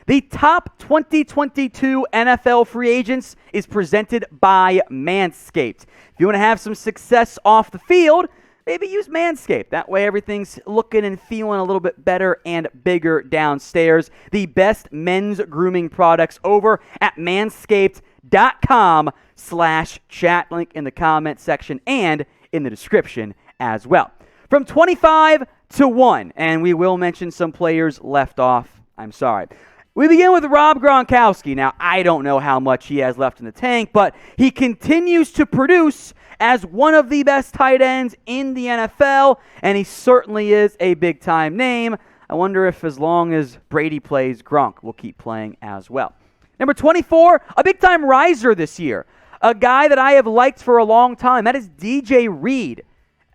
The top 2022 NFL free agents is presented by Manscaped. If you want to have some success off the field, maybe use Manscaped. That way everything's looking and feeling a little bit better and bigger downstairs. The best men's grooming products over at manscaped.com/chat. Link in the comment section and in the description as well. From 25 to 1, and we will mention some players left off. I'm sorry. We begin with Rob Gronkowski. Now, I don't know how much he has left in the tank, but he continues to produce as one of the best tight ends in the NFL, and he certainly is a big-time name. I wonder if as long as Brady plays, Gronk will keep playing as well. Number 24, a big-time riser this year, a guy that I have liked for a long time. That is DJ Reed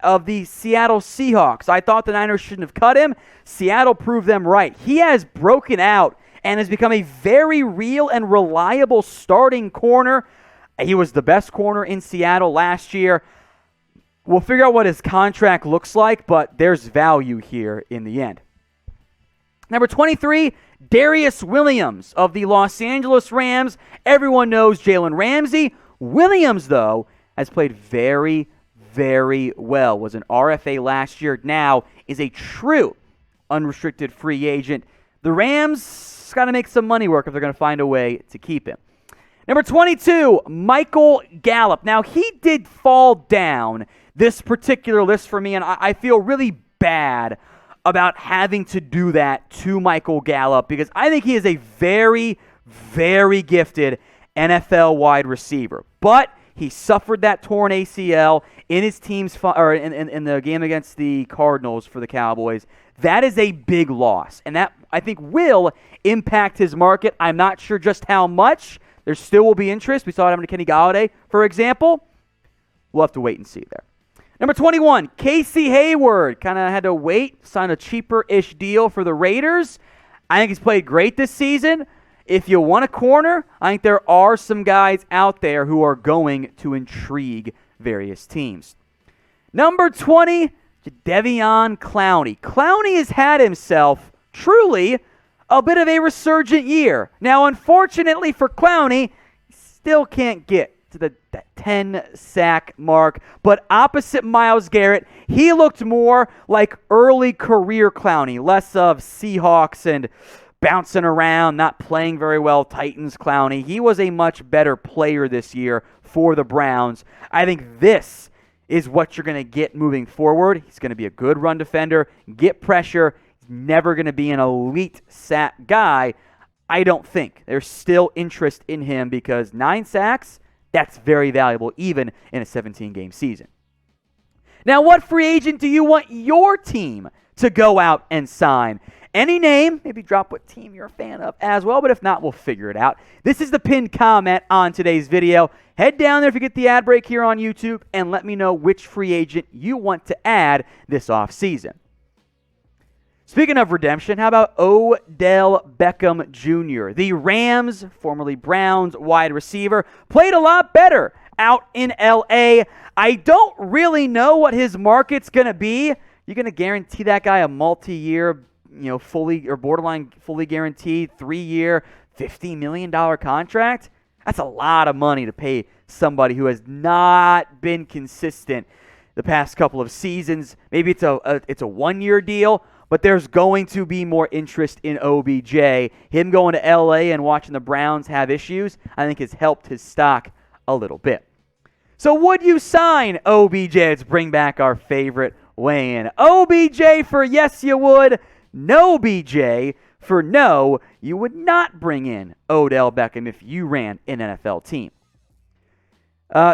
of the Seattle Seahawks. I thought the Niners shouldn't have cut him. Seattle proved them right. He has broken out and has become a very real and reliable starting corner. He was the best corner in Seattle last year. We'll figure out what his contract looks like, but there's value here in the end. Number 23, Darius Williams of the Los Angeles Rams. Everyone knows Jalen Ramsey. Williams, though, has played very, very well. Was an RFA last year. Now is a true unrestricted free agent. The Rams got to make some money work if they're going to find a way to keep him. Number 22, Michael Gallup. Now, he did fall down this particular list for me, and I feel really bad about having to do that to Michael Gallup because I think he is a very, very gifted NFL wide receiver. But he suffered that torn ACL in his team's in the game against the Cardinals for the Cowboys. That is a big loss, and that I think will impact his market. I'm not sure just how much. There still will be interest. We saw it happen to Kenny Golladay, for example. We'll have to wait and see there. Number 21, Casey Hayward. Kind of had to wait, sign a cheaper-ish deal for the Raiders. I think he's played great this season. If you want a corner, I think there are some guys out there who are going to intrigue various teams. Number 20, Jadeveon Clowney. Clowney has had himself truly a bit of a resurgent year. Now, unfortunately for Clowney, he still can't get to the 10-sack mark. But opposite Myles Garrett, he looked more like early career Clowney, less of Seahawks and bouncing around, not playing very well Titans Clowney. He was a much better player this year for the Browns. I think this is what you're going to get moving forward. He's going to be a good run defender, get pressure. He's never going to be an elite sack guy. I don't think. There's still interest in him because 9 sacks, that's very valuable even in a 17-game season. Now, what free agent do you want your team to go out and sign? Any name, maybe drop what team you're a fan of as well, but if not, we'll figure it out. This is the pinned comment on today's video. Head down there if you get the ad break here on YouTube and let me know which free agent you want to add this offseason. Speaking of redemption, how about Odell Beckham Jr., the Rams, formerly Browns wide receiver, played a lot better out in L.A. I don't really know what his market's going to be. You're going to guarantee that guy a multi-year, fully or borderline fully guaranteed 3-year, $50 million contract? That's a lot of money to pay somebody who has not been consistent the past couple of seasons. Maybe it's a 1-year deal, but there's going to be more interest in OBJ. Him going to L.A. and watching the Browns have issues, I think has helped his stock a little bit. So would you sign OBJ? Let's bring back our favorite weigh-in. OBJ for yes, you would. No BJ for no, you would not bring in Odell Beckham if you ran an NFL team.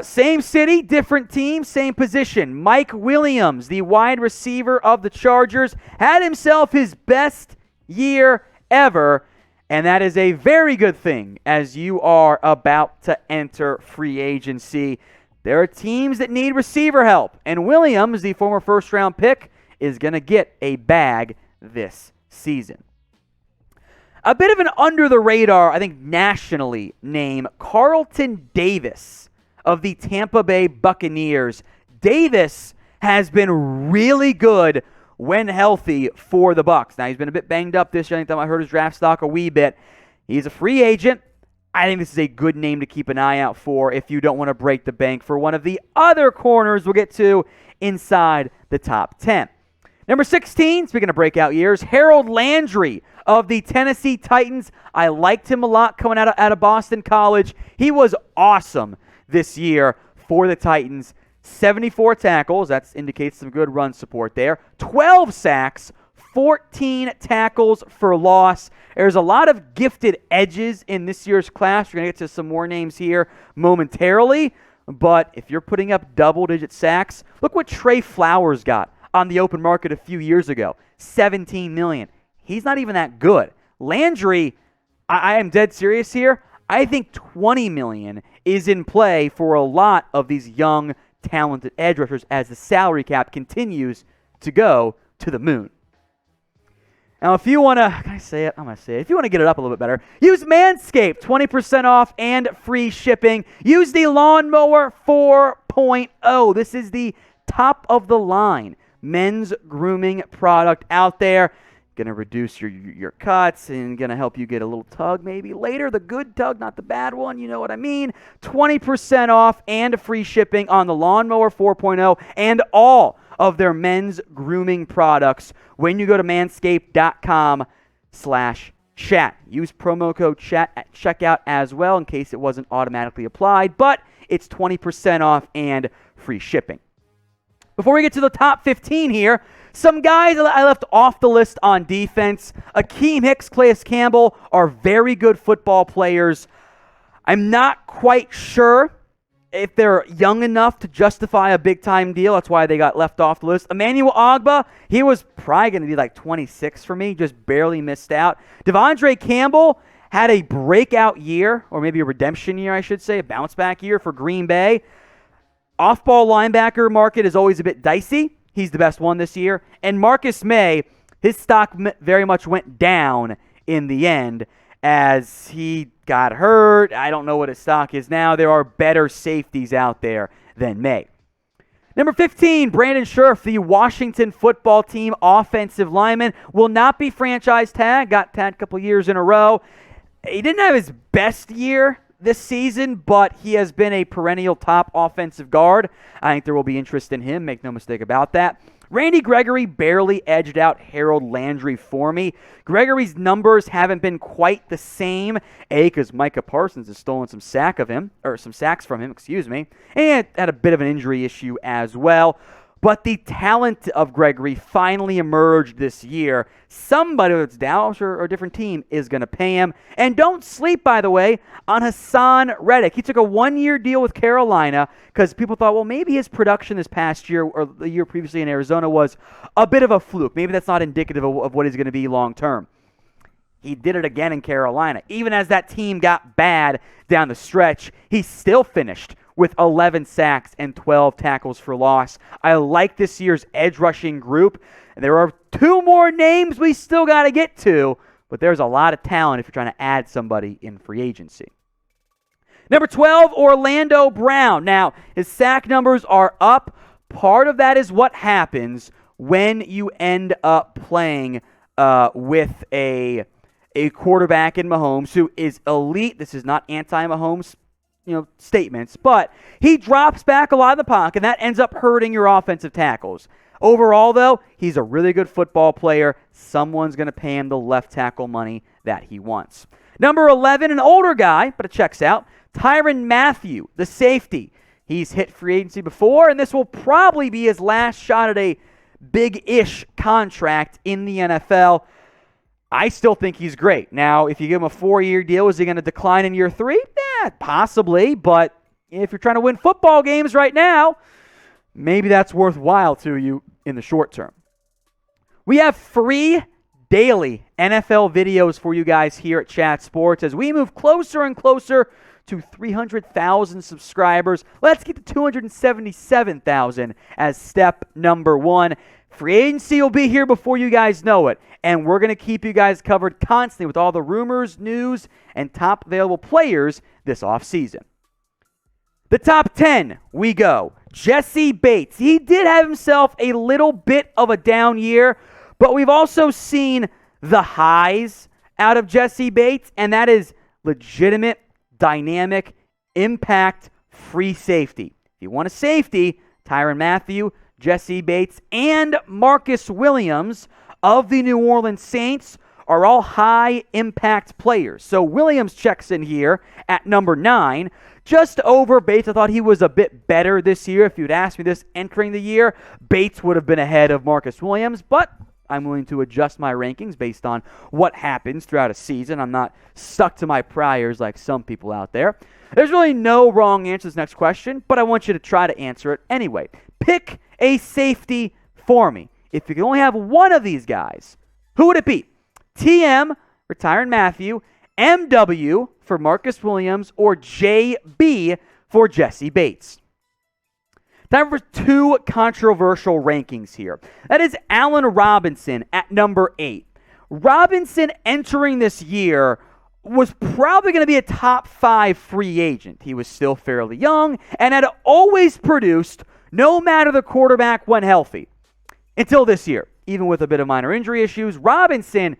Same city, different team, same position. Mike Williams, the wide receiver of the Chargers, had himself his best year ever, and that is a very good thing as you are about to enter free agency. There are teams that need receiver help, and Williams, the former first-round pick, is going to get a bag this season. A bit of an under-the-radar, I think nationally, name, Carlton Davis of the Tampa Bay Buccaneers. Davis has been really good when healthy for the Bucs. Now, he's been a bit banged up this year. I think I heard his draft stock a wee bit. He's a free agent. I think this is a good name to keep an eye out for if you don't want to break the bank for one of the other corners we'll get to inside the top 10. Number 16, speaking of breakout years, Harold Landry of the Tennessee Titans. I liked him a lot coming out of Boston College. He was awesome this year for the Titans. 74 tackles, that indicates some good run support there. 12 sacks, 14 tackles for loss. There's a lot of gifted edges in this year's class. We're going to get to some more names here momentarily. But if you're putting up double-digit sacks, look what Trey Flowers got on the open market a few years ago. $17 million. He's not even that good. Landry, I am dead serious here. I think $20 million is in play for a lot of these young, talented edge rushers as the salary cap continues to go to the moon. Now, if you want to, can I say it? I'm going to say it. If you want to get it up a little bit better, use Manscaped, 20% off and free shipping. Use the Lawnmower 4.0. This is the top of the line men's grooming product out there. Going to reduce your cuts and going to help you get a little tug maybe later. The good tug, not the bad one. You know what I mean? 20% off and free shipping on the Lawnmower 4.0 and all of their men's grooming products when you go to manscaped.com/chat. Use promo code chat at checkout as well in case it wasn't automatically applied, but it's 20% off and free shipping. Before we get to the top 15 here, some guys I left off the list on defense. Akeem Hicks, Calais Campbell are very good football players. I'm not quite sure if they're young enough to justify a big-time deal. That's why they got left off the list. Emmanuel Ogbah, he was probably going to be like 26 for me, just barely missed out. Devondre Campbell had a breakout year, or maybe a redemption year, I should say, a bounce-back year for Green Bay. Off-ball linebacker market is always a bit dicey. He's the best one this year. And Marcus May, his stock very much went down in the end as he got hurt. I don't know what his stock is now. There are better safeties out there than May. Number 15, Brandon Scherf, the Washington football team offensive lineman, will not be franchise tagged. Got tagged a couple years in a row. He didn't have his best year this season, but he has been a perennial top offensive guard. I think there will be interest in him, make no mistake about that. Randy Gregory barely edged out Harold Landry for me. Gregory's numbers haven't been quite the same, because Micah Parsons has stolen some sacks from him, and he had a bit of an injury issue as well. But the talent of Gregory finally emerged this year. Somebody, whether it's Dallas or a different team, is going to pay him. And don't sleep, by the way, on Hassan Reddick. He took a one-year deal with Carolina because people thought, well, maybe his production this past year or the year previously in Arizona was a bit of a fluke. Maybe that's not indicative of what he's going to be long-term. He did it again in Carolina. Even as that team got bad down the stretch, he still finished with 11 sacks and 12 tackles for loss. I like this year's edge rushing group. And there are two more names we still got to get to, but there's a lot of talent if you're trying to add somebody in free agency. Number 12, Orlando Brown. Now, his sack numbers are up. Part of that is what happens when you end up playing with a quarterback in Mahomes who is elite. This is not anti-Mahomes statements, but he drops back a lot in the pocket, and that ends up hurting your offensive tackles. Overall, though, he's a really good football player. Someone's going to pay him the left tackle money that he wants. Number 11, an older guy, but it checks out, Tyrann Mathieu, the safety. He's hit free agency before, and this will probably be his last shot at a big-ish contract in the NFL. I still think he's great. Now, if you give him a 4-year deal, is he going to decline in year 3? Possibly, but if you're trying to win football games right now, maybe that's worthwhile to you in the short term. We have free daily NFL videos for you guys here at Chat Sports as we move closer and closer to 300,000 subscribers. Let's get to 277,000 as step number 1. Free agency will be here before you guys know it, and we're going to keep you guys covered constantly with all the rumors, news, and top available players this offseason. The top 10, we go. Jessie Bates. He did have himself a little bit of a down year, but we've also seen the highs out of Jessie Bates, and that is legitimate, dynamic, impact, free safety. If you want a safety, Tyrann Mathieu, Jessie Bates, and Marcus Williams of the New Orleans Saints are all high-impact players. So Williams checks in here at number 9. Just over Bates. I thought he was a bit better this year. If you'd asked me this entering the year, Bates would have been ahead of Marcus Williams, but I'm willing to adjust my rankings based on what happens throughout a season. I'm not stuck to my priors like some people out there. There's really no wrong answer to this next question, but I want you to try to answer it anyway. Pick a safety for me. If you can only have one of these guys, who would it be? TM for Tyrann Mathieu, MW for Marcus Williams, or JB for Jessie Bates? Time for 2 controversial rankings here. That is Allen Robinson at number 8. Robinson entering this year was probably going to be a top 5 free agent. He was still fairly young and had always produced no matter the quarterback when healthy. Until this year, even with a bit of minor injury issues, Robinson,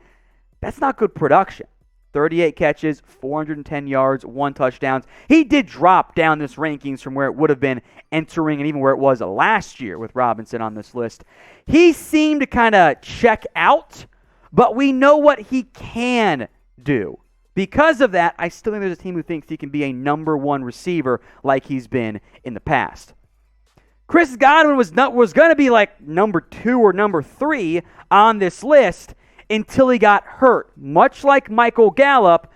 that's not good production. 38 catches, 410 yards, 1 touchdown. He did drop down this rankings from where it would have been entering and even where it was last year with Robinson on this list. He seemed to kind of check out, but we know what he can do. Because of that, I still think there's a team who thinks he can be a number 1 receiver like he's been in the past. Chris Godwin was going to be like number 2 or number 3 on this list until he got hurt. Much like Michael Gallup,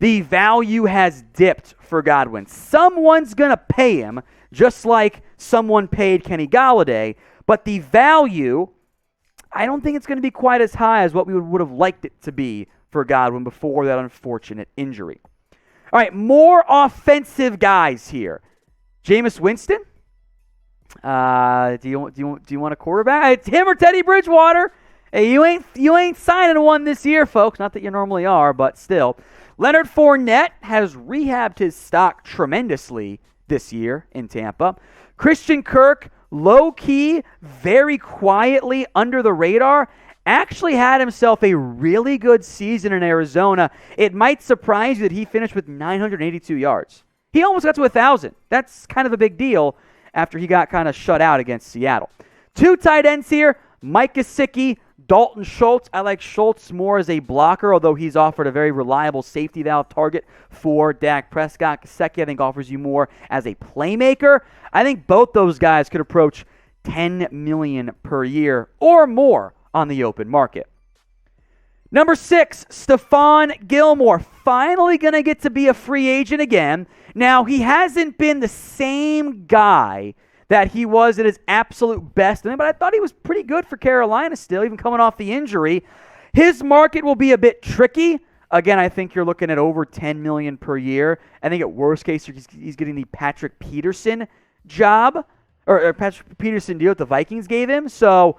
the value has dipped for Godwin. Someone's going to pay him, just like someone paid Kenny Golladay, but the value, I don't think it's going to be quite as high as what we would have liked it to be for Godwin before that unfortunate injury. All right, more offensive guys here. Jameis Winston? Do you want a quarterback? It's him or Teddy Bridgewater. Hey, you ain't signing one this year, folks. Not that you normally are, but still. Leonard Fournette has rehabbed his stock tremendously this year in Tampa. Christian Kirk, low-key, very quietly under the radar, actually had himself a really good season in Arizona. It might surprise you that he finished with 982 yards. He almost got to 1,000. That's kind of a big deal after he got kind of shut out against Seattle. 2 tight ends here, Mike Gesicki, Dalton Schultz. I like Schultz more as a blocker, although he's offered a very reliable safety valve target for Dak Prescott. Gesicki, I think, offers you more as a playmaker. I think both those guys could approach $10 million per year or more on the open market. Number 6, Stephon Gilmore. Finally going to get to be a free agent again. Now, he hasn't been the same guy that he was at his absolute best, but I thought he was pretty good for Carolina still, even coming off the injury. His market will be a bit tricky. Again, I think you're looking at over $10 million per year. I think at worst case, he's getting the Patrick Peterson job, or Patrick Peterson deal that the Vikings gave him. So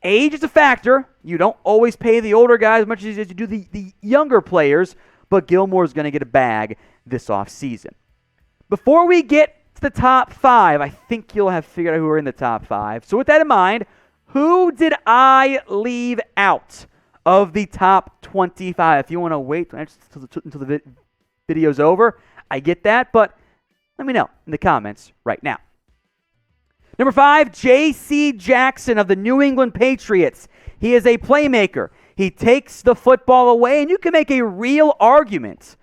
age is a factor. You don't always pay the older guys as much as you do the younger players, but Gilmore's going to get a bag this offseason. Before we get to the top 5, I think you'll have figured out who are in the top 5. So with that in mind, who did I leave out of the top 25? If you want to wait until the video's over, I get that, but let me know in the comments right now. Number 5, J.C. Jackson of the New England Patriots. He is a playmaker. He takes the football away, and you can make a real argument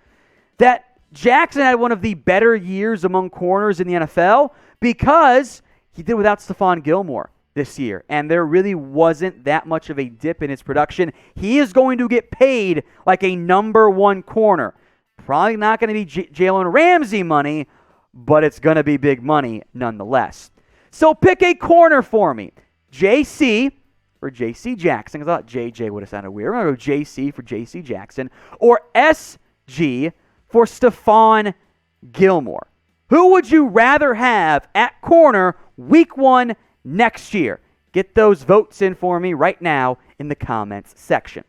that Jackson had one of the better years among corners in the NFL because he did without Stephon Gilmore this year, and there really wasn't that much of a dip in his production. He is going to get paid like a number 1 corner. Probably not going to be Jalen Ramsey money, but it's going to be big money nonetheless. So pick a corner for me. JC for J.C. Jackson. I thought JJ would have sounded weird. I'm going to go JC for J.C. Jackson. Or SG for Stephon Gilmore. Who would you rather have at corner week 1 next year? Get those votes in for me right now in the comments section.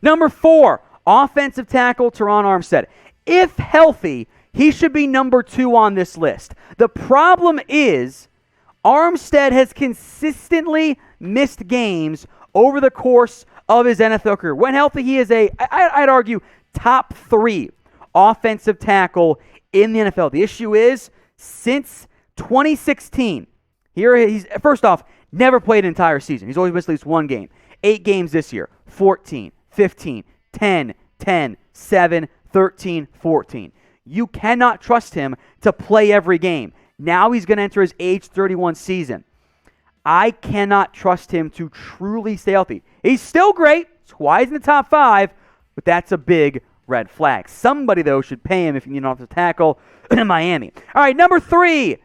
Number 4, offensive tackle Terron Armstead. If healthy, he should be number 2 on this list. The problem is Armstead has consistently missed games over the course of his NFL career. When healthy, he is I'd argue, top 3 offensive tackle in the NFL. The issue is, since 2016, he's first off, never played an entire season. He's always missed at least one game. 8 games this year, 14, 15, 10, 10, 7, 13, 14. You cannot trust him to play every game. Now he's going to enter his age 31 season. I cannot trust him to truly stay healthy. He's still great. That's why he's in the top 5, but that's a big red flag. Somebody, though, should pay him if you need an offensive tackle in Miami. All right, number 3,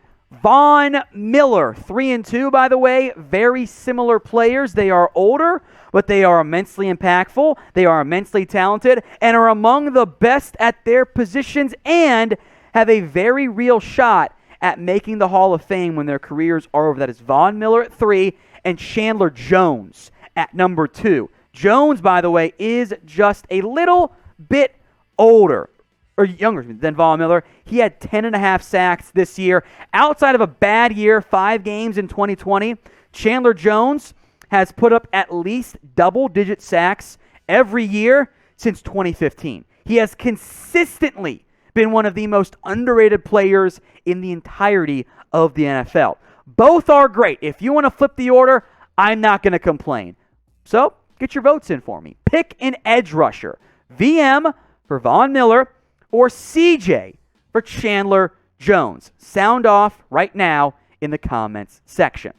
Von Miller. 3 and 2, by the way. Very similar players. They are older, but they are immensely impactful. They are immensely talented and are among the best at their positions and have a very real shot at making the Hall of Fame when their careers are over. That is Von Miller at 3 and Chandler Jones at number 2. Jones, by the way, is just a little bit older or younger than Von Miller. He had 10.5 sacks this year. Outside of a bad year, 5 games in 2020, Chandler Jones has put up at least double-digit sacks every year since 2015. He has consistently been one of the most underrated players in the entirety of the NFL. Both are great. If you want to flip the order, I'm not going to complain. So, get your votes in for me. Pick an edge rusher. VM for Von Miller or CJ for Chandler Jones. Sound off right now in the comments section.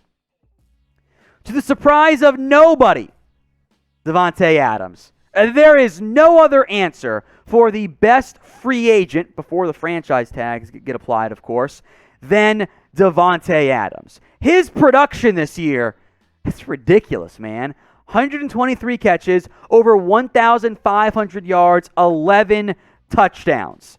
To the surprise of nobody, Davante Adams. There is no other answer for the best free agent, before the franchise tags get applied, of course, than Davante Adams. His production this year, it's ridiculous, man. 123 catches, over 1,500 yards, 11 touchdowns.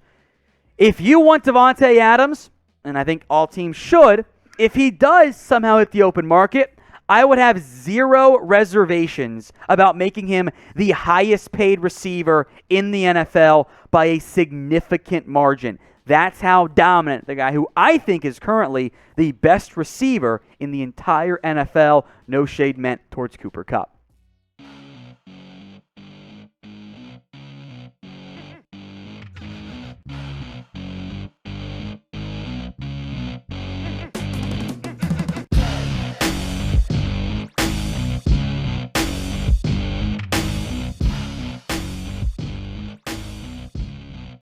If you want Davante Adams, and I think all teams should, if he does somehow hit the open market, I would have zero reservations about making him the highest paid receiver in the NFL by a significant margin. That's how dominant the guy who I think is currently the best receiver in the entire NFL, no shade meant towards Cooper Kupp.